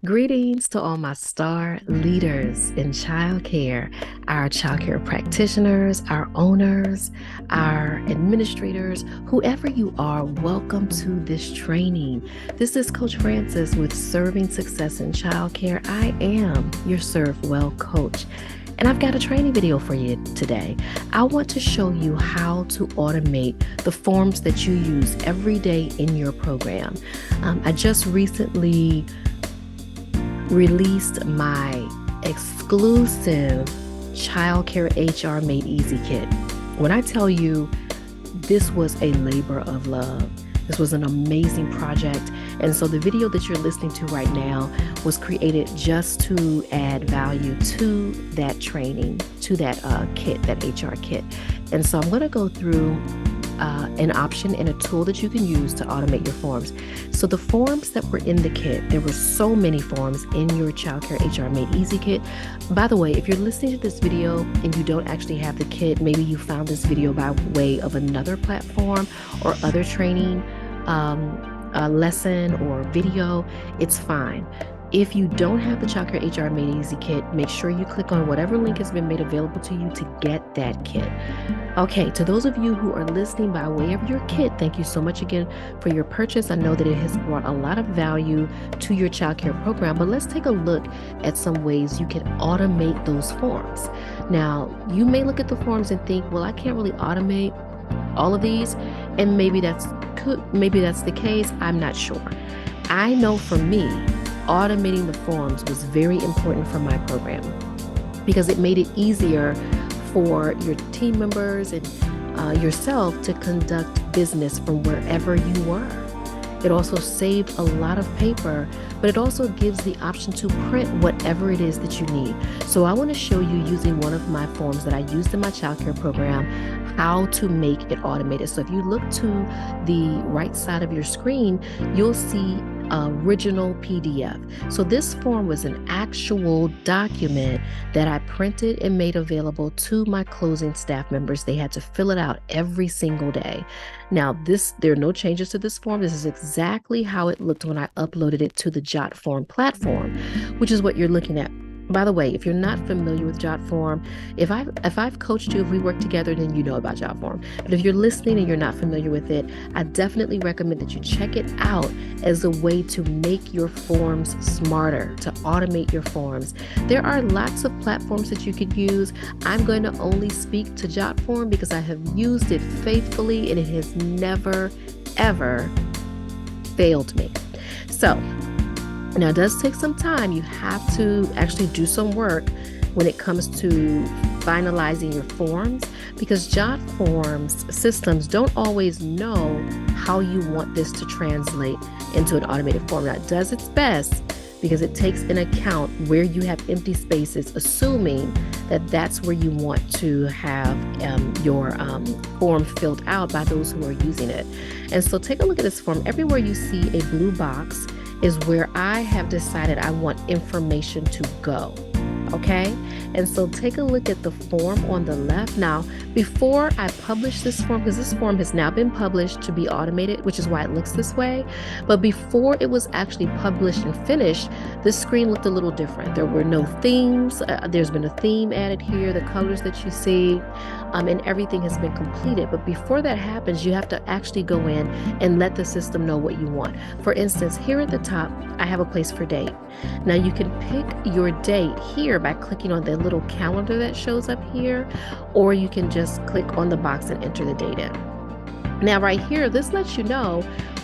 Greetings to all my star leaders in childcare, our childcare practitioners, our owners, our administrators, whoever you are, welcome to this training. This is Coach Francis with Serving Success in Childcare. I am your Serve Well coach. And I've got a training video for you today. I want to show you how to automate the forms that you use every day in your program. I just recently released my exclusive childcare HR Made Easy kit. When I tell you this was a labor of love, this was an amazing project. And so the video that you're listening to right now was created just to add value to that training, to that kit, that HR kit. And so I'm going to go through an option and a tool that you can use to automate your forms. So the forms that were in the kit, there were so many forms in your childcare HR Made Easy kit. By the way, if you're listening to this video and you don't actually have the kit, maybe you found this video by way of another platform or other training lesson or video, it's fine. If you don't have the Childcare HR Made Easy kit, make sure you click on whatever link has been made available to you to get that kit. Okay, to those of you who are listening by way of your kit, thank you so much again for your purchase. I know that it has brought a lot of value to your childcare program, but let's take a look at some ways you can automate those forms. Now, you may look at the forms and think, well, I can't really automate all of these, and maybe that's the case. I'm not sure. I know for me, automating the forms was very important for my program because it made it easier for your team members and yourself to conduct business from wherever you were. It also saved a lot of paper, but it also gives the option to print whatever it is that you need. So I want to show you, using one of my forms that I used in my childcare program, how to make it automated. So if you look to the right side of your screen, you'll see original PDF. So this form was an actual document that I printed and made available to my closing staff members. They had to fill it out every single day. Now, there are no changes to this form. This is exactly how it looked when I uploaded it to the JotForm platform, which is what you're looking at. By the way, if you're not familiar with JotForm, if I've coached you, if we work together, then you know about JotForm. But if you're listening and you're not familiar with it, I definitely recommend that you check it out as a way to make your forms smarter, to automate your forms. There are lots of platforms that you could use. I'm going to only speak to JotForm because I have used it faithfully and it has never, ever failed me. So, now, it does take some time. You have to actually do some work when it comes to finalizing your forms, because JotForm's systems don't always know how you want this to translate into an automated form. Now, it does its best because it takes into account where you have empty spaces, assuming that that's where you want to have your form filled out by those who are using it. And so take a look at this form. Everywhere you see a blue box is where I have decided I want information to go, okay? And so take a look at the form on the left. Now, before I publish this form, because this form has now been published to be automated, which is why it looks this way, but before it was actually published and finished, the screen looked a little different. There were no themes. There's been a theme added here, the colors that you see, and everything has been completed. But before that happens, you have to actually go in and let the system know what you want. For instance, here at the top, I have a place for date. Now you can pick your date here by clicking on the little calendar that shows up here, or you can just click on the box and enter the date in. Now right here, this lets you know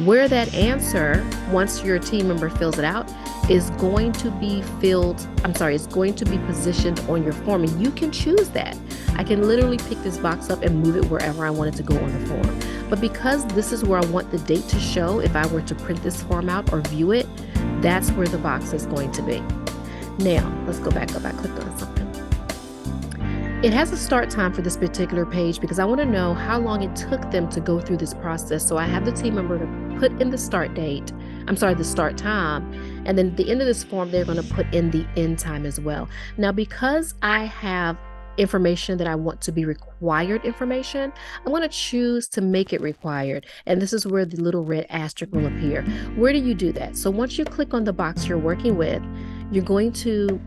where that answer, once your team member fills it out, is going to be it's going to be positioned on your form, and you can choose that. I can literally pick this box up and move it wherever I want it to go on the form. But because this is where I want the date to show, if I were to print this form out or view it, that's where the box is going to be. Now, let's go back up. I clicked on something. It has a start time for this particular page because I want to know how long it took them to go through this process. So I have the team member to put in the start time, and then at the end of this form, they're going to put in the end time as well. Now, because I have information that I want to be required information, I'm going to choose to make it required. And this is where the little red asterisk will appear. Where do you do that? So once you click on the box you're working with, you're going to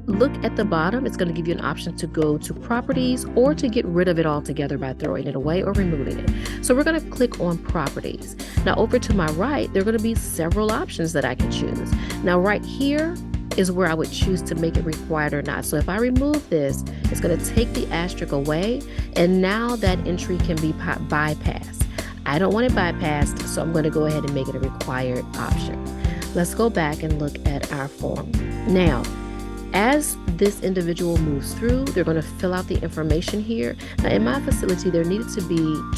look at the bottom. It's going to give you an option to go to properties or to get rid of it altogether by throwing it away or removing it. So we're going to click on properties. Now over to my right, there are going to be several options that I can choose. Now right here is where I would choose to make it required or not. So if I remove this, it's going to take the asterisk away, and now that entry can be bypassed. I don't want it bypassed, so I'm going to go ahead and make it a required option. Let's go back and look at our form. Now, as this individual moves through, they're going to fill out the information here. Now, in my facility, there needed to be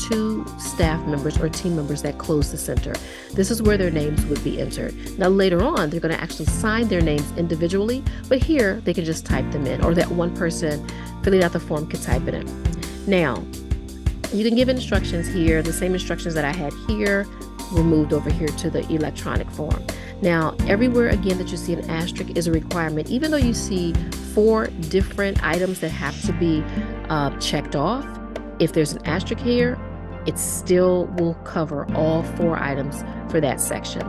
2 staff members or team members that close the center. This is where their names would be entered. Now, later on, they're going to actually sign their names individually, but here they can just type them in, or that one person filling out the form could type it in. Now, you can give instructions here. The same instructions that I had here were moved over here to the electronic form. Now, everywhere again that you see an asterisk is a requirement. Even though you see 4 different items that have to be checked off, if there's an asterisk here, it still will cover all 4 items for that section.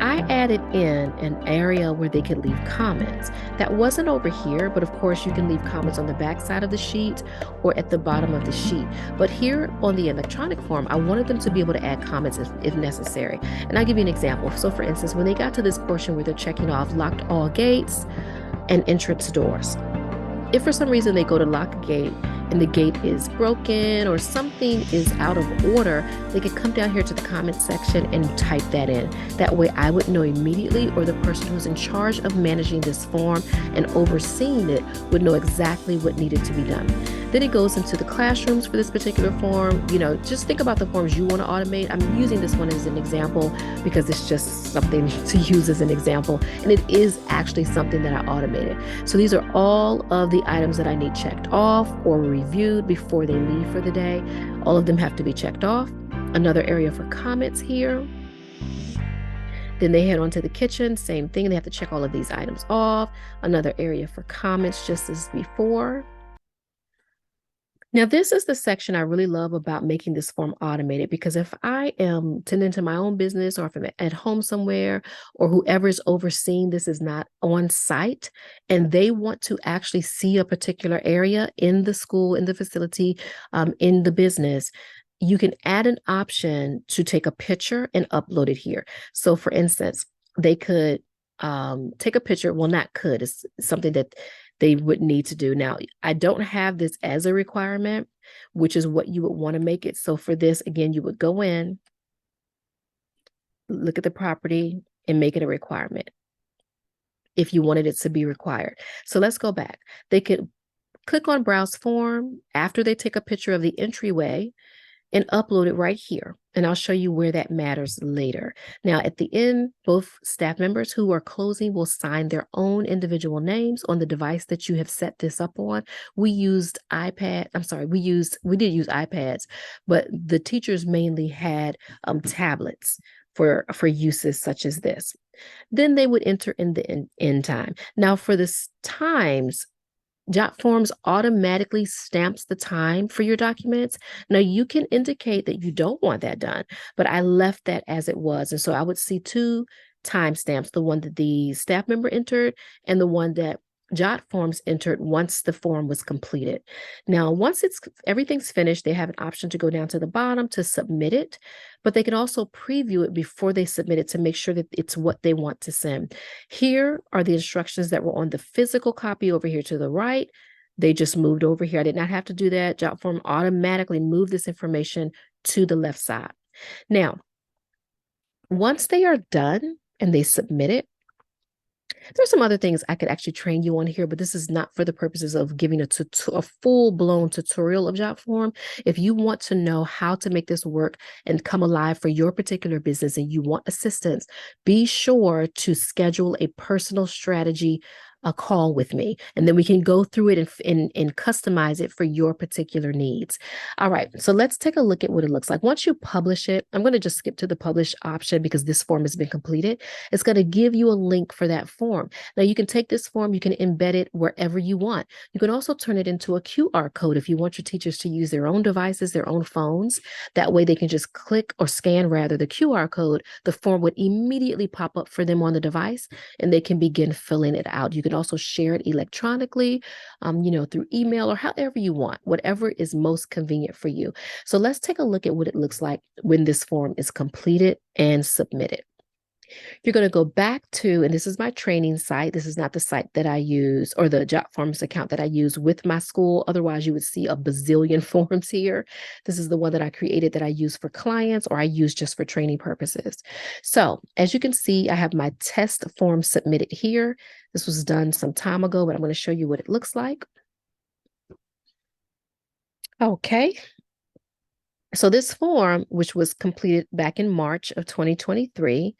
I added in an area where they could leave comments. That wasn't over here, but of course you can leave comments on the back side of the sheet or at the bottom of the sheet. But here on the electronic form, I wanted them to be able to add comments if necessary. And I'll give you an example. So for instance, when they got to this portion where they're checking off locked all gates and entrance doors, if for some reason they go to lock a gate and the gate is broken or something is out of order, they could come down here to the comment section and type that in. That way I would know immediately, or the person who's in charge of managing this form and overseeing it would know exactly what needed to be done. Then it goes into the classrooms for this particular form. You know, just think about the forms you want to automate. I'm using this one as an example because it's just something to use as an example. And it is actually something that I automated. So these are all of the items that I need checked off or reviewed before they leave for the day. All of them have to be checked off. Another area for comments here. Then they head on to the kitchen, same thing. They have to check all of these items off. Another area for comments, just as before. Now, this is the section I really love about making this form automated, because if I am tending to my own business, or if I'm at home somewhere, or whoever is overseeing this is not on site and they want to actually see a particular area in the school, in the facility, in the business, you can add an option to take a picture and upload it here. So for instance, they could take a picture. Well, not could, it's something that they would need to do. Now, I don't have this as a requirement, which is what you would want to make it. So for this, again, you would go in, look at the property, and make it a requirement if you wanted it to be required. So let's go back. They could click on Browse Form after they take a picture of the entryway and upload it right here. And I'll show you where that matters later. Now, at the end, both staff members who are closing will sign their own individual names on the device that you have set this up on. We used iPad. I'm sorry, we did use iPads, but the teachers mainly had tablets for uses such as this. Then they would enter in the end time. Now, for this times, JotForms automatically stamps the time for your documents. Now, you can indicate that you don't want that done, but I left that as it was. And so I would see 2 timestamps, the one that the staff member entered and the one that JotForms entered once the form was completed. Now, once everything's finished, they have an option to go down to the bottom to submit it, but they can also preview it before they submit it to make sure that it's what they want to send. Here are the instructions that were on the physical copy over here to the right. They just moved over here. I did not have to do that. JotForm automatically moved this information to the left side. Now, once they are done and they submit it, there's some other things I could actually train you on here, but this is not for the purposes of giving a full-blown tutorial of JotForm. If you want to know how to make this work and come alive for your particular business and you want assistance, be sure to schedule a personal strategy a call with me, and then we can go through it and customize it for your particular needs. All right, so let's take a look at what it looks like. Once you publish it, I'm going to just skip to the publish option because this form has been completed. It's going to give you a link for that form. Now you can take this form, you can embed it wherever you want. You can also turn it into a QR code if you want your teachers to use their own devices, their own phones. That way they can just click or scan rather the QR code. The form would immediately pop up for them on the device and they can begin filling it out. You can also share it electronically, through email or however you want, whatever is most convenient for you. So let's take a look at what it looks like when this form is completed and submitted. You're going to go back to, and this is my training site. This is not the site that I use or the JotForms account that I use with my school. Otherwise, you would see a bazillion forms here. This is the one that I created that I use for clients or I use just for training purposes. So as you can see, I have my test form submitted here. This was done some time ago, but I'm going to show you what it looks like. Okay. So this form, which was completed back in March of 2023,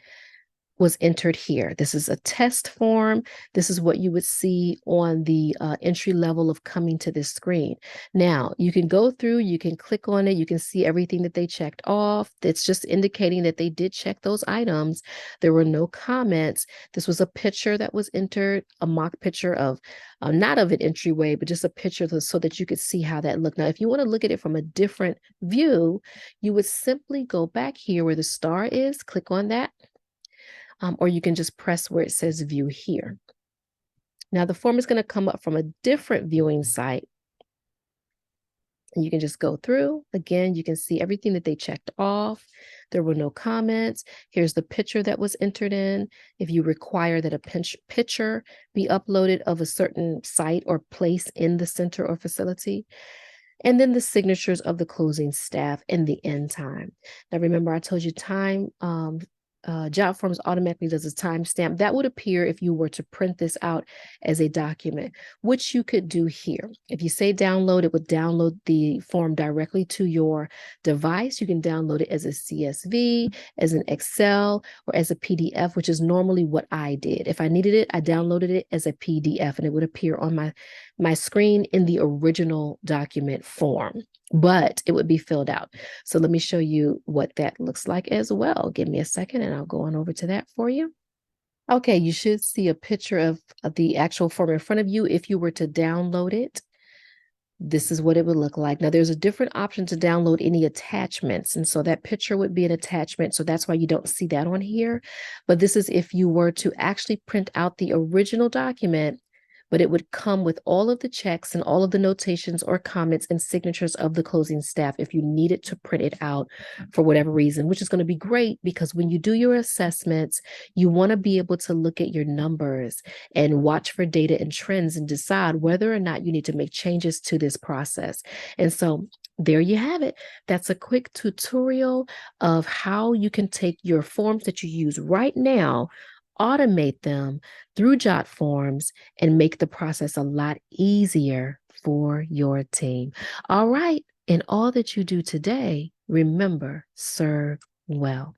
was entered here. This is a test form. This is what you would see on the entry level of coming to this screen. Now, you can go through, you can click on it, you can see everything that they checked off. It's just indicating that they did check those items. There were no comments. This was a picture that was entered, a mock picture of, not of an entryway, but just a picture so that you could see how that looked. Now, if you want to look at it from a different view, you would simply go back here where the star is, click on that. Or you can just press where it says view here. Now the form is going to come up from a different viewing site. And you can just go through. Again, you can see everything that they checked off. There were no comments. Here's the picture that was entered in. If you require that a picture be uploaded of a certain site or place in the center or facility. And then the signatures of the closing staff and the end time. Now, remember, I told you time, JotForms automatically does a timestamp. That would appear if you were to print this out as a document, which you could do here. If you say download, it would download the form directly to your device. You can download it as a CSV, as an Excel, or as a PDF, which is normally what I did. If I needed it, I downloaded it as a PDF and it would appear on my screen in the original document form, but it would be filled out. So let me show you what that looks like as well. Give me a second and I'll go on over to that for you. Okay, you should see a picture of the actual form in front of you. If you were to download it, this is what it would look like. Now, there's a different option to download any attachments. And so that picture would be an attachment. So that's why you don't see that on here. But this is if you were to actually print out the original document, but it would come with all of the checks and all of the notations or comments and signatures of the closing staff if you needed to print it out for whatever reason, which is going to be great because when you do your assessments, you want to be able to look at your numbers and watch for data and trends and decide whether or not you need to make changes to this process. And so there you have it. That's a quick tutorial of how you can take your forms that you use right now, automate them through JotForms, and make the process a lot easier for your team. All right. In all that you do today, remember, serve well.